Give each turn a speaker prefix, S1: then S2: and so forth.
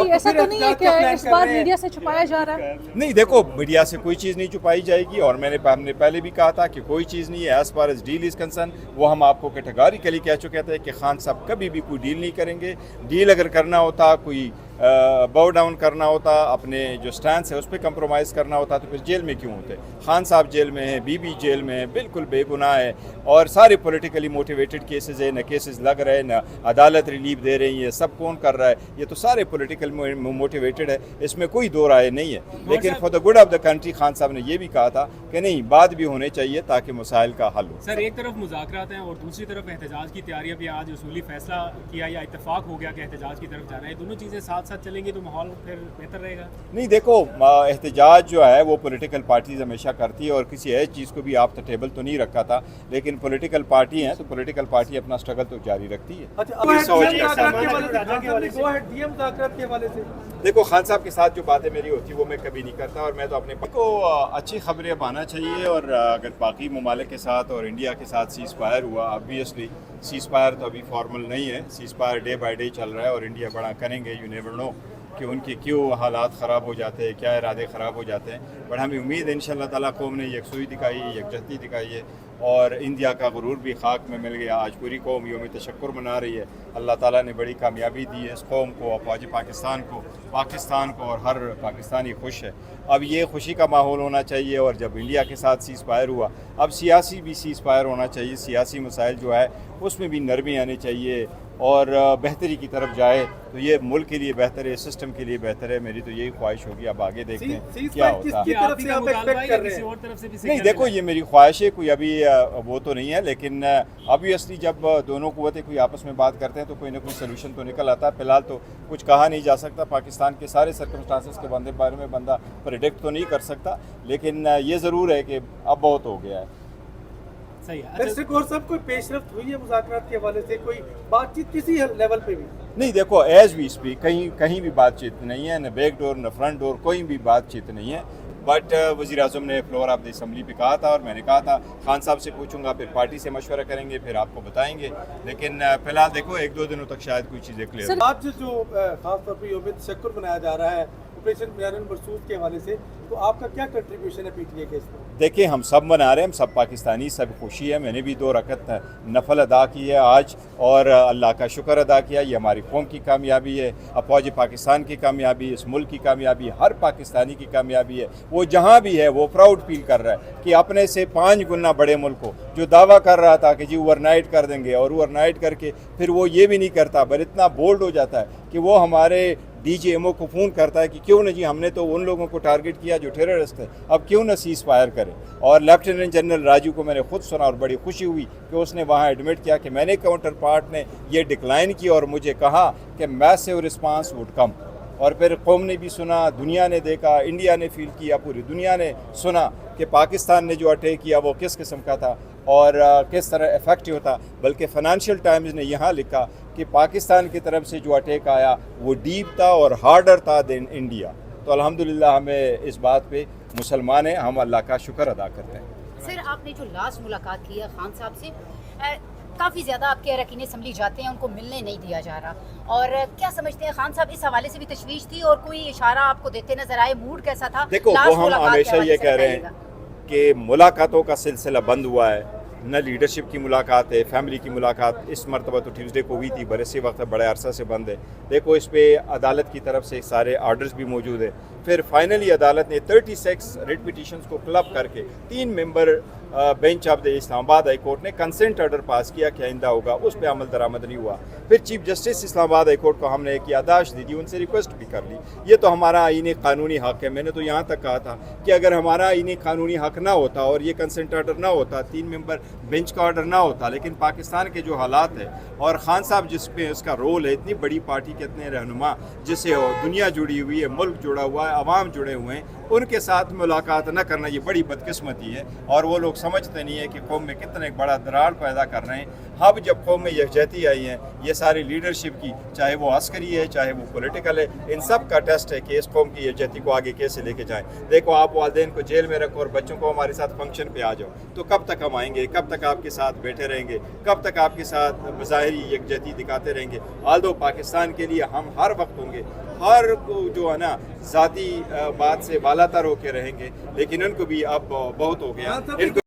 S1: कहीं ऐसा तो नहीं है कि इस बार मीडिया से छुपाया जा रहा है?
S2: नहीं, देखो मीडिया से कोई चीज़ नहीं छुपाई जाएगी, और हमने पहले भी कहा था कि कोई चीज़ नहीं है as far as deal is concern. वो हम आपको कैटेगोरिकली कह चुके थे कि खान साहब कभी भी कोई डील नहीं करेंगे। डील अगर करना होता, कोई बाउ डाउन करना होता, अपने जो स्टैंड है उस पर कंप्रोमाइज़ करना होता, तो फिर जेल में क्यों होते? खान साहब जेल में हैं, बीबी जेल में हैं, बिल्कुल बेगुनाह है, और सारे पॉलिटिकली मोटिवेटेड केसेस है, न केसेस लग रहे हैं, न अदालत रिलीफ दे रही है। सब कौन कर रहा है? ये तो सारे पॉलिटिकल मोटिवेटेड है, इसमें कोई दो राय नहीं है। लेकिन for the good of the country Khan साहब ने ये भी कहा था कि नहीं, बात भी होने चाहिए ताकि मसाइल का हल हो।
S3: सर, एक तरफ मुज़ाकरात हैं और दूसरी तरफ एहतजाज की तैयारी। अभी आज उसूली फैसला किया या इत्तेफाक हो गया कि एहतजाज की तरफ जाना है। दोनों चीज़ें साथ साथ चलेंगी तो माहौल फिर बेहतर रहेगा।
S2: नहीं, देखो एहतजाज जो है वो पॉलिटिकल पार्टीज हमेशा करती है, और किसी ऐसी चीज़ को भी आप तो टेबल तो नहीं रखा था, लेकिन पॉलिटिकल पार्टी है तो पॉलिटिकल पार्टी अपना स्ट्रगल तो जारी रखती है। देखो, खान साहब के साथ जो बातें मेरी होती वो मैं कभी नहीं करता, और मैं तो अपने को अच्छी खबरें आना चाहिए। और अगर बाकी ममालिक के साथ और इंडिया के साथ सीज़ फायर हुआ, ऑब्वियसली सीज़ फायर तो अभी फॉर्मल नहीं है, seize fire day by day चल रहा है, और इंडिया बड़ा करेंगे। यू नेवर नो कि उनके क्यों हालात ख़राब हो जाते हैं, क्या इरादे ख़राब हो जाते हैं। बट हमें उम्मीद है इंशाअल्लाह ताला कौम ने यकसुई दिखाई है, यकजहती दिखाई है, और इंडिया का गुरूर भी खाक में मिल गया। आज पूरी कौम यौम तशक्कुर मना रही है। अल्लाह ताला ने बड़ी कामयाबी दी है इस कौम को, अफवाज पाकिस्तान को, और हर पाकिस्तानी खुश है। अब ये खुशी का माहौल होना चाहिए, और जब इंडिया के साथ सीज़ फायर हुआ, अब सियासी भी सीज़ फायर होना चाहिए। सियासी मसाइल जो है उसमें भी नरमी आनी चाहिए और बेहतरी की तरफ जाए, तो ये मुल्क के लिए बेहतर है, सिस्टम के लिए बेहतर है। मेरी तो यही ख्वाहिश होगी। अब आगे देखते हैं क्या होता है। नहीं, देखो, ये मेरी ख्वाहिश है, कोई अभी वो तो नहीं है, लेकिन ऑब्वियसली जब दोनों कुव्वतें कोई आपस में बात करते हैं तो कोई ना कोई सोल्यूशन तो निकल आता है। फिलहाल तो कुछ कहा नहीं जा सकता, पाकिस्तान के सारे सर्कमस्टांसेस के बारे में बंदा प्रेडिक्ट तो नहीं कर सकता, लेकिन ये ज़रूर है कि अब बहुत हो गया है।
S3: सही है।
S4: साहब, कोई पेशरफ्त हुई है मुज़ाकरात के हवाले से? कोई बातचीत किसी लेवल पे भी?
S2: नहीं, देखो, एज वी स्पीक कहीं भी बातचीत नहीं है, न बैक डोर न फ्रंट डोर, कोई भी बातचीत नहीं है। बट वज़ीर आज़म ने फ्लोर ऑफ द असम्बली पे कहा था, और मैंने कहा था खान साहब से पूछूंगा, फिर पार्टी से मशवरा करेंगे, फिर आपको बताएंगे। लेकिन फिलहाल देखो, 1-2 दिनों तक शायद कोई चीज़ें क्लियर।
S4: आज जो खास तौर पर यौम तशक्कुर मनाया जा रहा है ऑपरेशन मियारुल मरसूद के हवाले से, तो आपका क्या कंट्रीब्यूशन है पीटीए के इसमें?
S2: देखिए, हम सब मना रहे हैं, हम सब पाकिस्तानी, सब खुशी है। मैंने भी 2 रकत नफल अदा की है आज, और अल्लाह का शुक्र अदा किया। ये हमारी कौम की कामयाबी है, अफवाज पाकिस्तान की कामयाबी, इस मुल्क की कामयाबी, हर पाकिस्तानी की कामयाबी है। वो जहाँ भी है वो प्राउड फील कर रहा है कि अपने से 5 गुना बड़े मुल्क को, जो दावा कर रहा था कि जी ओवरनाइट कर देंगे, और ओवरनाइट करके फिर वो ये भी नहीं करता, पर इतना बोल्ड हो जाता है कि वो हमारे DGMO को फ़ोन करता है कि क्यों ना जी, हमने तो उन लोगों को टारगेट किया जो टेररिस्ट है, अब क्यों ना सीज़ फायर करें। और लेफ्टिनेंट जनरल राजू को मैंने खुद सुना, और बड़ी खुशी हुई कि उसने वहाँ एडमिट किया कि मैंने काउंटर पार्ट ने ये डिक्लाइन की, और मुझे कहा कि मैसिव रिस्पांस वुड कम। और फिर कौम ने भी सुना, दुनिया ने देखा, इंडिया ने फील किया, पूरी दुनिया ने सुना कि पाकिस्तान ने जो अटैक किया वो किस किस्म का था और किस तरह इफेक्टिव था। बल्कि फाइनेंशियल टाइम्स ने यहाँ लिखा कि पाकिस्तान की तरफ से जो अटैक आया वो डीप था और हार्डर था देन इंडिया। तो अल्हम्दुलिल्लाह हमें इस बात पे मुसलमान हैं, हम अल्लाह का शुक्र अदा करते हैं।
S5: सर, आपने जो लास्ट मुलाकात की है खान साहब से, काफ़ी ज़्यादा आपके अरकान असम्बली जाते हैं, उनको मिलने नहीं दिया जा रहा, और क्या समझते हैं खान साहब, इस हवाले से भी तशवीश थी और कोई इशारा आपको देते नजर आए? मूड कैसा था?
S2: देखो, वो हम हमेशा ये कह रहे हैं कि मुलाकातों का सिलसिला बंद हुआ है, न लीडरशिप की मुलाकात है, फैमिली की मुलाकात इस मरतबा तो ट्यूसडे को हुई थी, बरसे वक्त बड़े अरसा से बंद है। देखो, इस पे अदालत की तरफ से सारे आर्डर्स भी मौजूद है। फिर फाइनली अदालत ने 36 रिट पिटीशंस को क्लब करके 3 member bench of the Islamabad high court ने कंसेंट ऑर्डर पास किया कि आइंदा होगा, उस पर अमल दरामद नहीं हुआ। फिर chief justice Islamabad high court को हमने एक यादाश्त दी थी, उनसे रिक्वेस्ट भी कर ली। ये तो हमारा आईनी कानूनी हक़ है। मैंने तो यहाँ तक कहा था कि अगर हमारा आईनी कानूनी हक़ ना होता और ये कंसेंट ऑर्डर ना होता, 3 मेंबर बेंच का ऑर्डर ना होता, लेकिन पाकिस्तान के जो हालात है और ख़ान साहब जिस पे उसका रोल है, इतनी बड़ी पार्टी के इतने रहनुमा जिससे दुनिया जुड़ी हुई है, मुल्क जुड़ा हुआ है, अवाम जुड़े हुए हैं, उनके साथ मुलाकात न करना ये बड़ी बदकिस्मती है। और वो लोग समझते नहीं है कि कौम में कितना एक बड़ा दरार पैदा कर रहे हैं। अब जब कौम में यकजहती आई है, ये सारी लीडरशिप की, चाहे वो अस्करी है चाहे वो पॉलिटिकल है, इन सब का टेस्ट है कि इस कौम की यकजहती को आगे कैसे लेके जाएं। देखो, आप वालिदैन को जेल में रखो और बच्चों को हमारे साथ फंक्शन पे आ जाओ, तो कब तक हम आएंगे? कब तक आपके साथ बैठे रहेंगे? कब तक आपके साथ बज़ाहिरी यकजहती दिखाते रहेंगे? आल्दो पाकिस्तान के लिए हम हर वक्त होंगे, हर को जो है ना ज़ाती बात से बालातर होके रहेंगे, लेकिन इनको भी अब बहुत हो गया। इनको